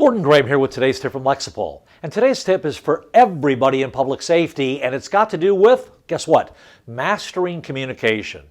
Gordon Graham here with today's tip from Lexipol. And today's tip is for everybody in public safety, and it's got to do with, guess what? Mastering communication.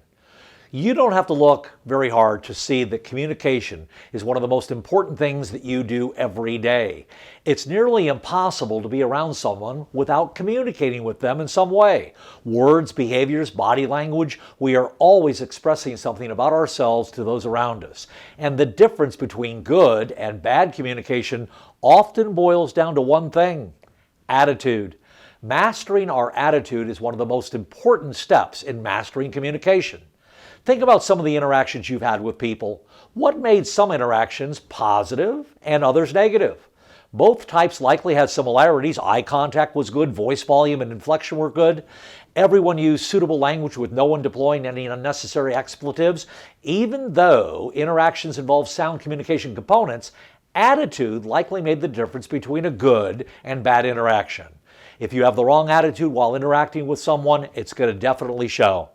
You don't have to look very hard to see that communication is one of the most important things that you do every day. It's nearly impossible to be around someone without communicating with them in some way. Words, behaviors, body language, we are always expressing something about ourselves to those around us. And the difference between good and bad communication often boils down to one thing: attitude. Mastering our attitude is one of the most important steps in mastering communication. Think about some of the interactions you've had with people. What made some interactions positive and others negative? Both types likely had similarities. Eye contact was good, voice volume and inflection were good. Everyone used suitable language with no one deploying any unnecessary expletives. Even though interactions involve sound communication components, attitude likely made the difference between a good and bad interaction. If you have the wrong attitude while interacting with someone, it's going to definitely show.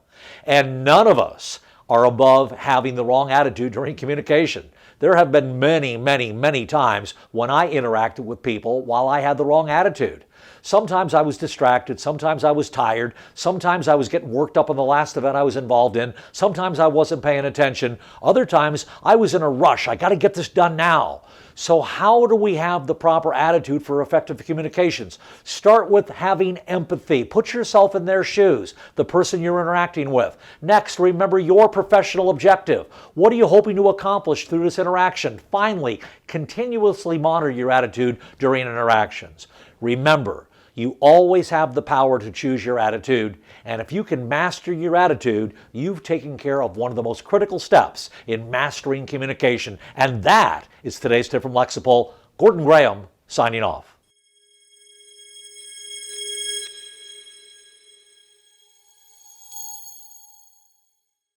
And none of us are above having the wrong attitude during communication. There have been many times when I interacted with people while I had the wrong attitude. Sometimes I was distracted, sometimes I was tired, sometimes I was getting worked up on the last event I was involved in, sometimes I wasn't paying attention, other times I was in a rush, I got to get this done now. So how do we have the proper attitude for effective communications? Start with having empathy. Put yourself in their shoes, the person you're interacting with. Next, remember your professional objective. What are you hoping to accomplish through this interaction? Finally, continuously monitor your attitude during interactions. Remember, you always have the power to choose your attitude, and if you can master your attitude, you've taken care of one of the most critical steps in mastering communication. And that is today's tip from Lexipol. Gordon Graham, signing off.